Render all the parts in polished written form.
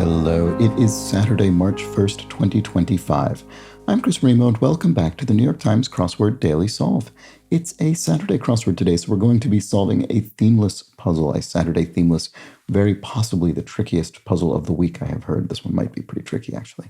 Hello, it is Saturday, March 1st, 2025. I'm Chris Remo, and welcome back to the New York Times Crossword Daily Solve. It's a Saturday crossword today, so we're going to be solving a themeless puzzle, a Saturday themeless, very possibly the trickiest puzzle of the week I have heard. This one might be pretty tricky, actually.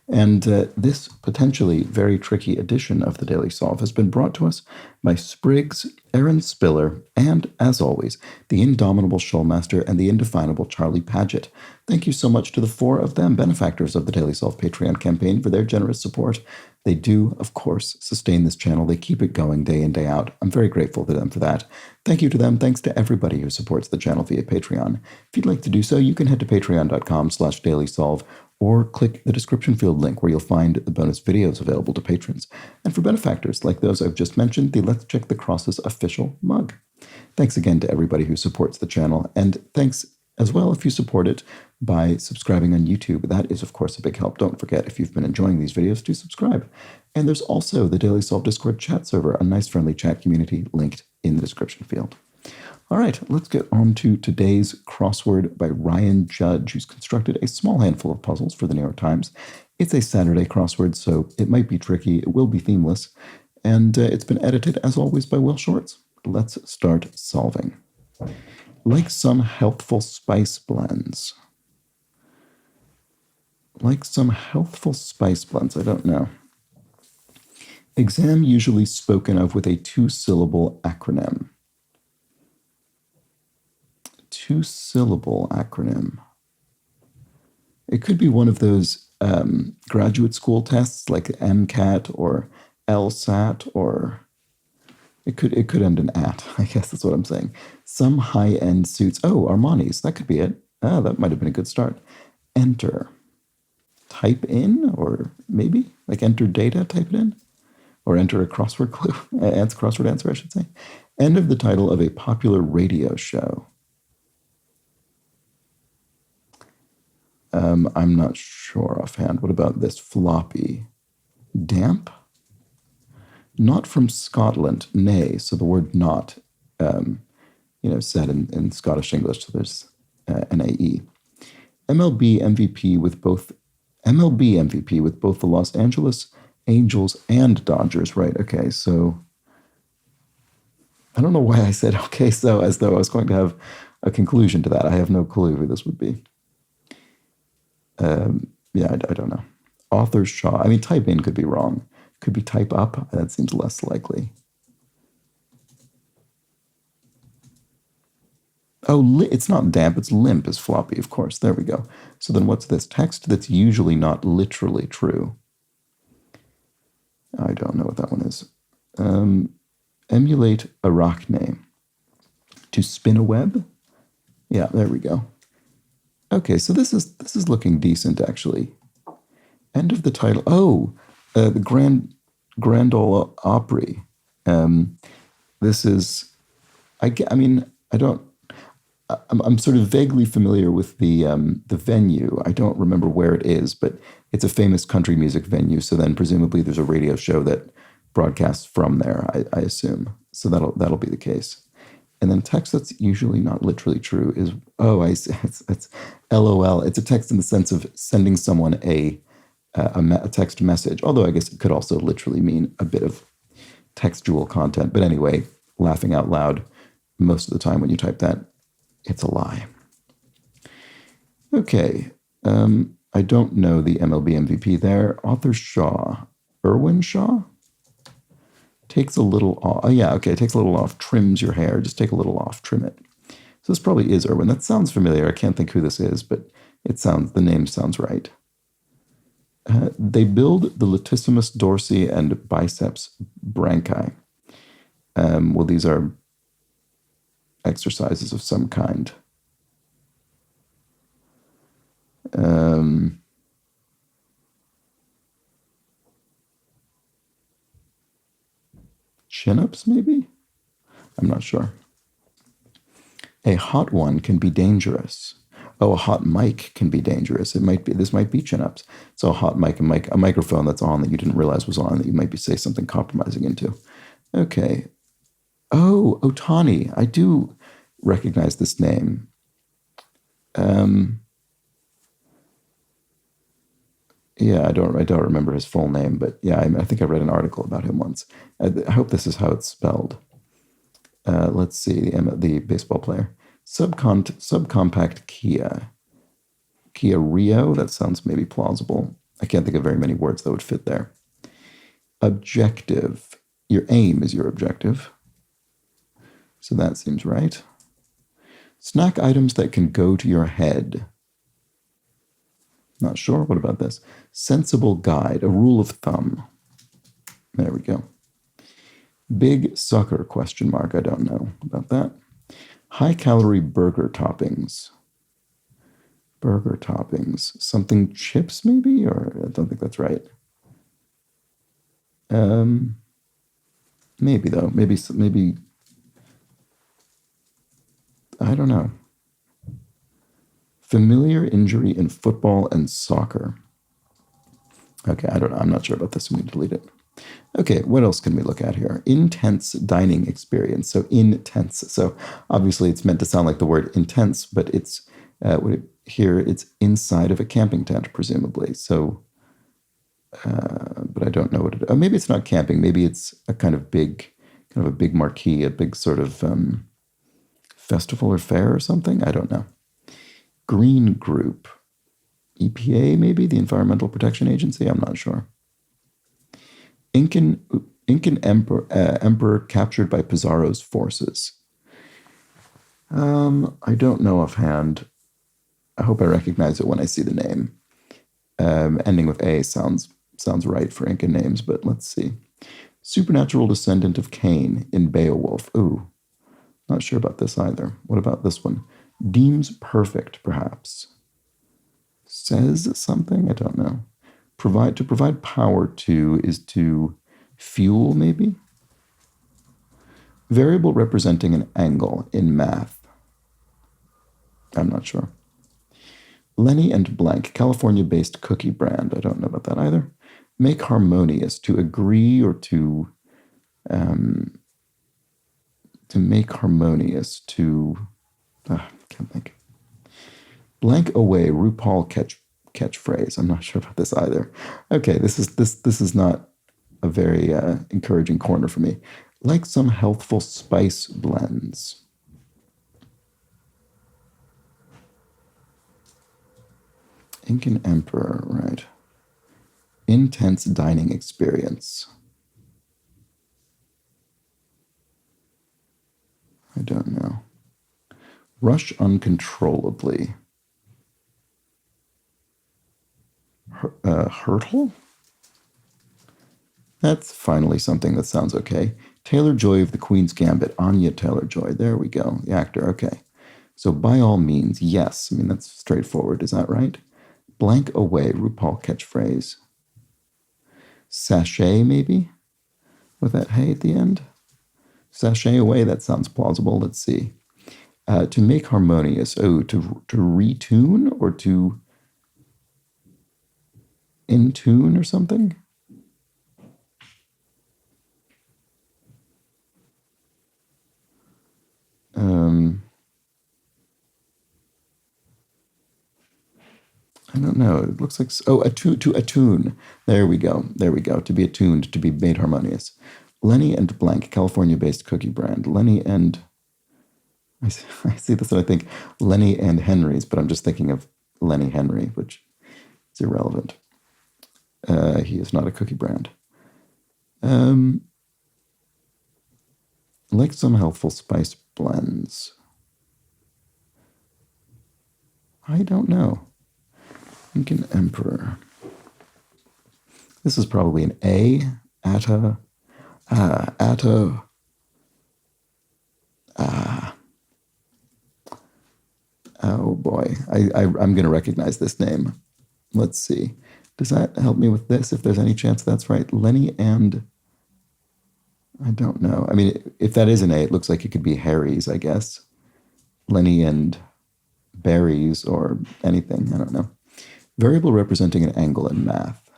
And this potentially very tricky edition of the Daily Solve has been brought to us by Spriggs, Aaron Spiller, and, as always, the indomitable Shoalmaster and the indefinable Charlie Paget. Thank you so much to the four of them, benefactors of the Daily Solve Patreon campaign, for their generous support. They do, of course, sustain this channel. They keep it going day in, day out. I'm very grateful to them for that. Thank you to them. Thanks to everybody who supports the channel via Patreon. If you'd like to do so, you can head to patreon.com/dailysolve or click the description field link where you'll find the bonus videos available to patrons. And for benefactors like those I've just mentioned, the Let's Check the Crosses official mug. Thanks again to everybody who supports the channel, and thanks as well if you support it by subscribing on YouTube. That is, of course, a big help. Don't forget, if you've been enjoying these videos, to subscribe. And there's also the Daily Solve Discord chat server, a nice friendly chat community linked in the description field. All right, let's get on to today's crossword by Ryan Judge, who's constructed a small handful of puzzles for the New York Times. It's a Saturday crossword, so it might be tricky. It will be themeless. And it's been edited, as always, by Will Shorts. Let's start solving. Like some healthful spice blends. Like some healthful spice blends, I don't know. Exam usually spoken of with a two-syllable acronym. Two-syllable acronym. It could be one of those graduate school tests like MCAT or LSAT, or it could end in at. I guess that's what I'm saying. Some high-end suits. Oh, Armani's. That could be it. Ah, that might have been a good start. Enter. Type in, or maybe like enter data. Type it in, or enter a crossword clue. Crossword answer, I should say. End of the title of a popular radio show. I'm not sure offhand. What about this? Floppy. Damp? Not from Scotland, nay. So the word not, said in Scottish English. So there's NAE. MLB MVP with both the Los Angeles Angels and Dodgers. Right, okay, so I don't know why I said okay, so as though I was going to have a conclusion to that. I have no clue who this would be. I don't know. Author Shaw. I mean, type in could be wrong. Could be type up. That seems less likely. Oh, it's not damp. It's limp is floppy, of course. There we go. So then what's this? Text that's usually not literally true. I don't know what that one is. Emulate arachne. To spin a web? Yeah, there we go. Okay, so this is looking decent, actually. End of the title. Oh, the Grand Ole Opry. This is, I'm sort of vaguely familiar with the venue. I don't remember where it is, but it's a famous country music venue. So then presumably there's a radio show that broadcasts from there, I assume. So that'll be the case. And then text that's usually not literally true is, oh, I see. It's LOL. It's a text in the sense of sending someone a text message, although I guess it could also literally mean a bit of textual content. But anyway, laughing out loud most of the time when you type that, it's a lie. Okay, I don't know the MLB MVP there. Author Shaw. Irwin Shaw? Takes a little off. Oh, yeah, okay, takes a little off. Trims your hair. Just take a little off. Trim it. So this probably is Irwin. That sounds familiar. I can't think who this is, but the name sounds right. They build the latissimus dorsi and biceps branchi. Well, these are exercises of some kind. Chin-ups, maybe? I'm not sure. A hot one can be dangerous. Oh, a hot mic can be dangerous. This might be chin-ups. So a hot mic, a microphone that's on that you didn't realize was on that you might say something compromising into. Okay. Oh, Otani. I do recognize this name. Yeah, I don't remember his full name, but yeah, I think I read an article about him once. I hope this is how it's spelled. Let's see, the baseball player. Subcompact Kia Rio, that sounds maybe plausible. I can't think of very many words that would fit there. Objective. Your aim is your objective. So that seems right. Snack items that can go to your head. Not sure. What about this? Sensible guide, a rule of thumb. There we go. Big sucker, question mark. I don't know about that. High calorie burger toppings. Burger toppings. Something chips, maybe? Or I don't think that's right. Maybe, though. Maybe, I don't know. Familiar injury in football and soccer. Okay, I don't know. I'm not sure about this. I'm going to delete it. Okay, what else can we look at here? Intense dining experience. So intense. So obviously it's meant to sound like the word intense, but it's here it's inside of a camping tent, presumably. So, but I don't know what it. Oh, maybe it's not camping. Maybe it's a kind of a big marquee, a big sort of festival or fair or something. I don't know. Green Group, EPA, maybe the Environmental Protection Agency. I'm not sure. Incan emperor captured by Pizarro's forces. I don't know offhand. I hope I recognize it when I see the name. Ending with A sounds right for Incan names, but let's see. Supernatural descendant of Cain in Beowulf. Ooh, not sure about this either. What about this one? Deems perfect, perhaps. Says something? I don't know. To provide power to is to fuel, maybe? Variable representing an angle in math. I'm not sure. Lenny and Blank, California-based cookie brand. I don't know about that either. Make harmonious, to agree or to make harmonious, to can't think. Blank away, RuPaul catchphrase. I'm not sure about this either. Okay, this is not a very encouraging corner for me. Like some healthful spice blends. Incan Emperor, right. Intense dining experience. I don't know. Rush uncontrollably. Hurtle? That's finally something that sounds okay. Taylor-Joy of The Queen's Gambit. Anya Taylor-Joy. There we go. The actor. Okay. So by all means, yes. I mean, that's straightforward. Is that right? Blank away. RuPaul catchphrase. Sachet, maybe? With that hey at the end? Sachet away. That sounds plausible. Let's see. To make harmonious. Oh, to retune or to in tune or something? I don't know. It looks like to attune. There we go. There we go. To be attuned, to be made harmonious. Lenny and Blank, California-based cookie brand. Lenny and I see this and I think Lenny and Henry's, but I'm just thinking of Lenny Henry, which is irrelevant. He is not a cookie brand. Like some healthful spice blends. I don't know. Incan Emperor. This is probably an A. Atta. Oh boy. I'm going to recognize this name. Let's see. Does that help me with this, if there's any chance that's right? Lenny and... I don't know. I mean, if that is an A, it looks like it could be Harry's, I guess. Lenny and berries or anything. I don't know. Variable representing an angle in math.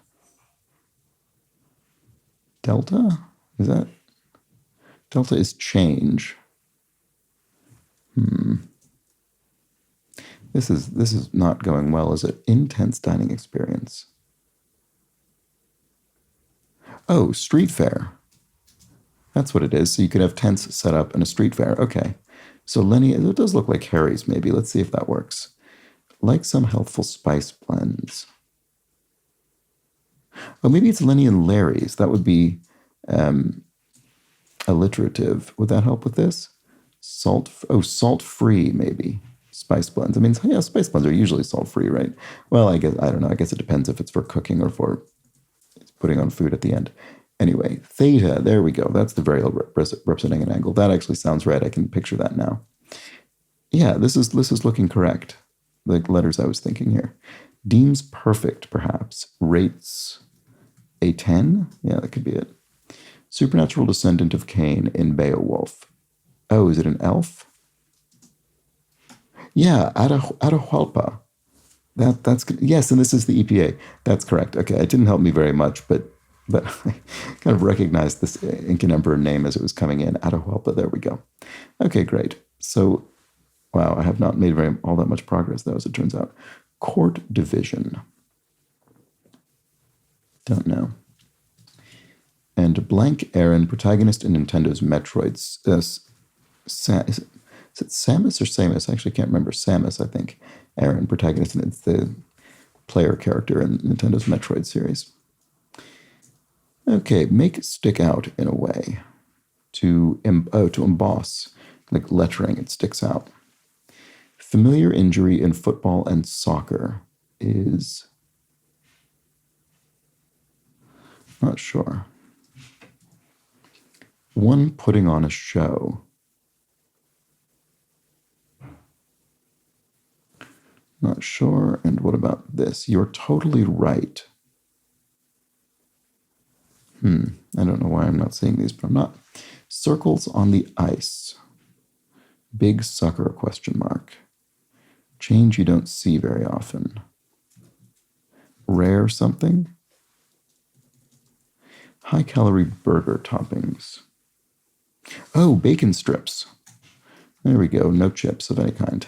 Delta? Is that? Delta is change. This is not going well, is it? Intense dining experience. Oh, street fair. That's what it is. So you could have tents set up in a street fair. Okay. So Lenny, it does look like Harry's maybe. Let's see if that works. Like some healthful spice blends. Oh, maybe it's Lenny and Larry's. That would be alliterative. Would that help with this? Salt free maybe. Spice blends. I mean, yeah, spice blends are usually salt free, right? Well, I don't know. I guess it depends if it's for cooking or for putting on food at the end. Anyway, theta, there we go. That's the variable representing an angle. That actually sounds right. I can picture that now. Yeah, this is looking correct. The letters I was thinking here. Deems perfect, perhaps. Rates a 10? Yeah, that could be it. Supernatural descendant of Cain in Beowulf. Oh, is it an elf? Yeah, Atahualpa. That's yes, and this is the EPA. That's correct. Okay, it didn't help me very much, but I kind of recognized this Incan emperor name as it was coming in. Atahualpa. There we go. Okay, great. So, wow, I have not made all that much progress though, as it turns out. Court division. Don't know. And blank Aaron, protagonist in Nintendo's Metroid's. Is it Samus or Samus? I actually can't remember. Samus, I think. Aaron, protagonist, and it's the player character in Nintendo's Metroid series. Okay, make it stick out in a way. To emboss, like lettering, it sticks out. Familiar injury in football and soccer is... Not sure. One putting on a show. Not sure. And what about this? You're totally right. I don't know why I'm not seeing these, but I'm not. Circles on the ice. Big sucker, question mark. Change you don't see very often. Rare something. High-calorie burger toppings. Oh, bacon strips. There we go. No chips of any kind.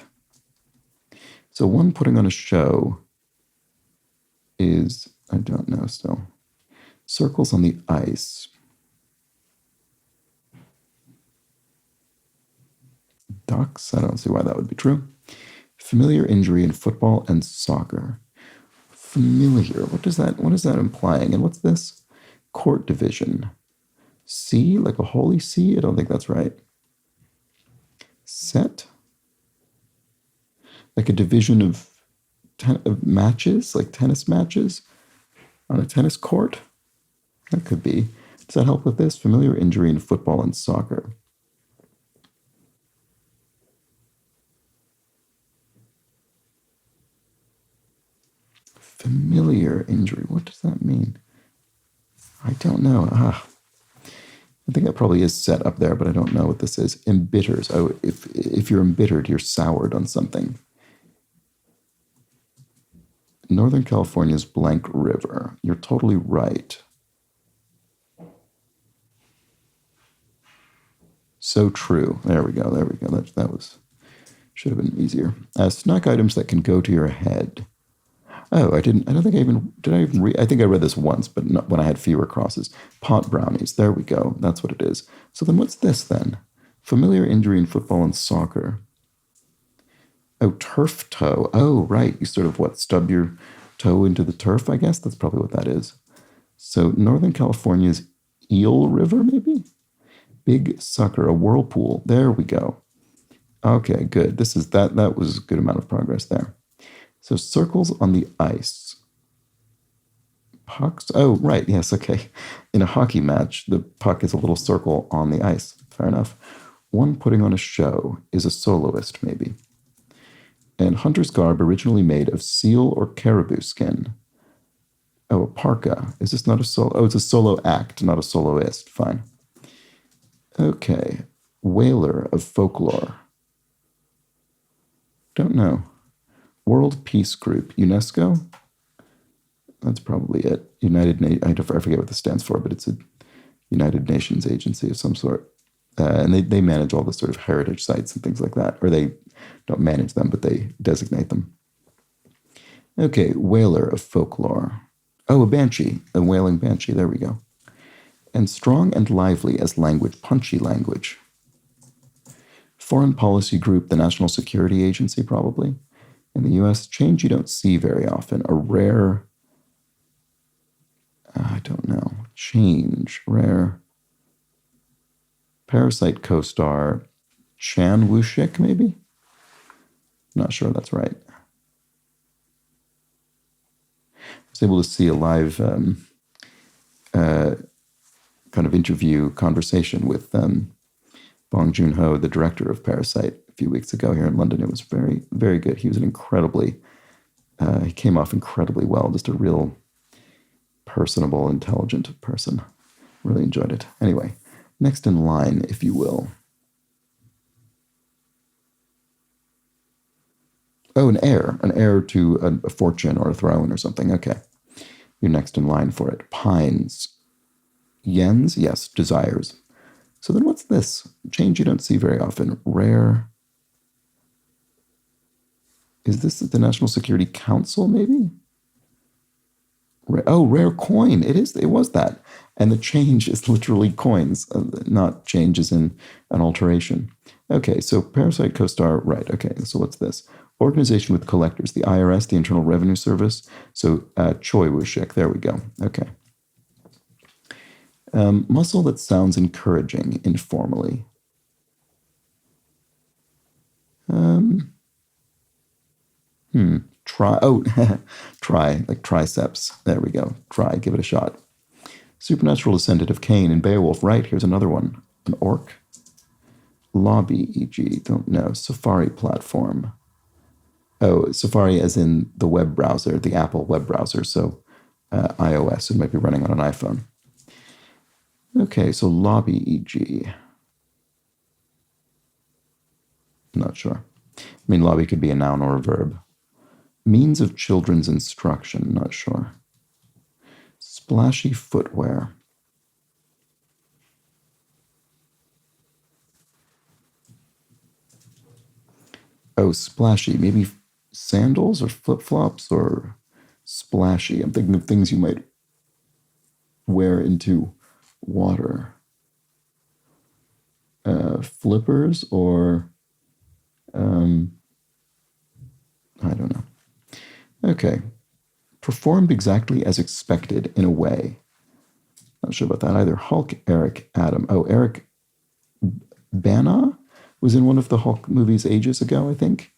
So one putting on a show is, I don't know still. Circles on the ice. Ducks? I don't see why that would be true. Familiar injury in football and soccer. Familiar. What is that implying? And what's this? Court division. Sea? Like a holy sea? I don't think that's right. Set? Like a division of matches? Like tennis matches? On a tennis court? That could be. Does that help with this? Familiar injury in football and soccer. Familiar injury. What does that mean? I don't know. I think that probably is set up there, but I don't know what this is. Embitters. Oh, if you're embittered, you're soured on something. Northern California's blank river. You're totally right. So true. There we go. That should have been easier. Snack items that can go to your head. Oh, I don't think I even, did I even read? I think I read this once, but not when I had fewer crosses. Pot brownies. There we go. That's what it is. So then what's this then? Familiar injury in football and soccer. Oh, turf toe. Oh, right. You sort of stub your toe into the turf, I guess. That's probably what that is. So Northern California's Eel River, maybe? Big sucker, a whirlpool. There we go. Okay, good. That was a good amount of progress there. So circles on the ice. Pucks? Oh, right. Yes, okay. In a hockey match, the puck is a little circle on the ice. Fair enough. One putting on a show is a soloist, maybe. And hunter's garb originally made of seal or caribou skin. Oh, a parka. Is this not a solo? Oh, it's a solo act, not a soloist. Fine. Okay. Whaler of folklore. Don't know. World Peace Group. UNESCO? That's probably it. I forget what this stands for, but it's a United Nations agency of some sort. And they manage all the sort of heritage sites and things like that. Or they don't manage them, but they designate them. Okay, whaler of folklore. Oh, a banshee. A wailing banshee. There we go. And strong and lively as language, punchy language. Foreign policy group, the National Security Agency, probably. In the US, change you don't see very often. A rare, I don't know, change, rare. Parasite co-star Chan Woo-shik, maybe? Not sure that's right. I was able to see a live kind of interview conversation with Bong Joon-ho, the director of Parasite, a few weeks ago here in London. It was very, very good. He was he came off incredibly well, just a real personable, intelligent person. Really enjoyed it. Anyway, next in line, if you will. Oh, an heir to a fortune or a throne or something. Okay. You're next in line for it. Pines. Yens, yes, desires. So then what's this? Change you don't see very often. Rare. Is this the National Security Council, maybe? Rare coin. It was that. And the change is literally coins, not changes in an alteration. Okay, so Parasite co-star, right. Okay, so what's this? Organization with collectors, the IRS, the Internal Revenue Service. So Choi Woo-shik, there we go. Okay. Muscle that sounds encouraging informally. Try, like triceps. There we go. Try, give it a shot. Supernatural descendant of Cain and Beowulf. Right, here's another one. An orc. Lobby, e.g., don't know. Safari platform. Oh, Safari as in the web browser, the Apple web browser. So iOS, it might be running on an iPhone. Okay, so lobby, e.g. Not sure. I mean, lobby could be a noun or a verb. Means of children's instruction, not sure. Splashy footwear. Oh, splashy. Maybe sandals or flip-flops or splashy. I'm thinking of things you might wear into water. Flippers or I don't know. Okay. Performed exactly as expected in a way. Not sure about that either. Hulk, Eric, Adam. Oh, Eric Bana was in one of the Hulk movies ages ago, I think.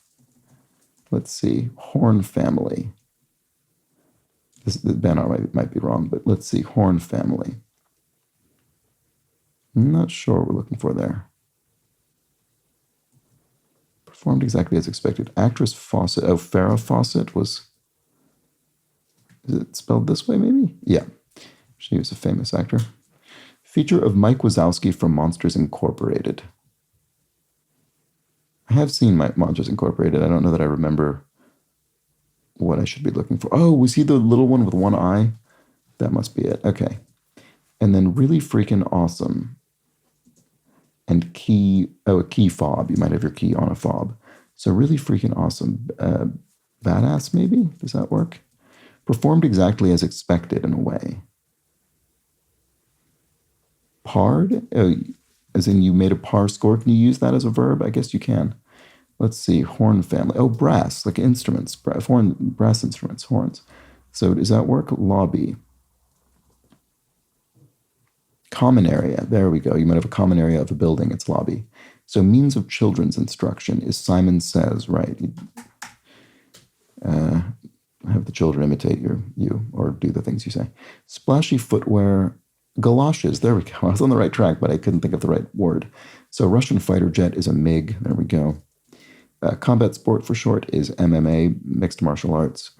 Let's see. Horn family. Bana might be wrong, but let's see. Horn family. I'm not sure what we're looking for there. Performed exactly as expected. Actress Fawcett. Oh, Farrah Fawcett was... Is it spelled this way, maybe? Yeah. She was a famous actor. Feature of Mike Wazowski from Monsters Incorporated. I have seen Monsters Incorporated. I don't know that I remember what I should be looking for. Oh, was he the little one with one eye? That must be it. Okay. And then really freaking awesome. And a key fob. You might have your key on a fob. So really freaking awesome. Badass, maybe? Does that work? Performed exactly as expected in a way. Parred? Oh, as in you made a par score. Can you use that as a verb? I guess you can. Let's see. Horn family. Oh, brass, like instruments. Brass instruments, horns. So does that work? Lobby. Common area. There we go. You might have a common area of a building. It's lobby. So means of children's instruction is Simon Says, right? Have the children imitate you or do the things you say. Splashy footwear. Galoshes. There we go. I was on the right track, but I couldn't think of the right word. So Russian fighter jet is a MiG. There we go. Combat sport for short is MMA, mixed martial arts.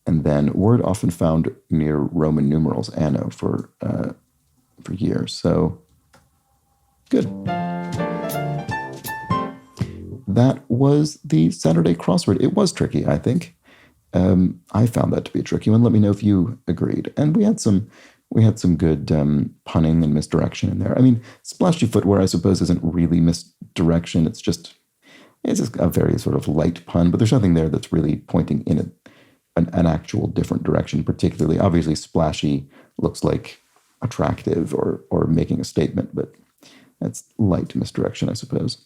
And then word often found near Roman numerals, anno, for years. So good. That was the Saturday crossword. It was tricky, I think. I found that to be a tricky one. Let me know if you agreed. And we had some good punning and misdirection in there. I mean, splashy footwear, I suppose, isn't really misdirection. It's just a very sort of light pun, but there's nothing there that's really pointing in an actual different direction, particularly. Obviously, splashy looks like attractive or making a statement, but that's light misdirection, I suppose.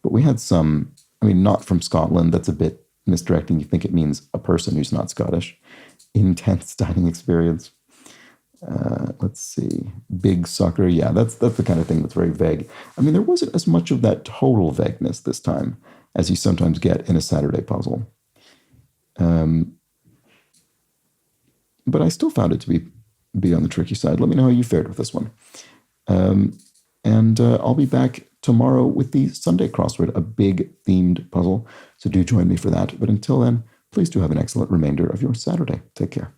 But we had some, I mean, not from Scotland. That's a bit misdirecting. You think it means a person who's not Scottish. Intense dining experience. Let's see. Big sucker. Yeah, that's the kind of thing that's very vague. I mean, there wasn't as much of that total vagueness this time as you sometimes get in a Saturday puzzle. But I still found it to be on the tricky side. Let me know how you fared with this one. And I'll be back tomorrow with the Sunday crossword, a big themed puzzle. So do join me for that. But until then, please do have an excellent remainder of your Saturday. Take care.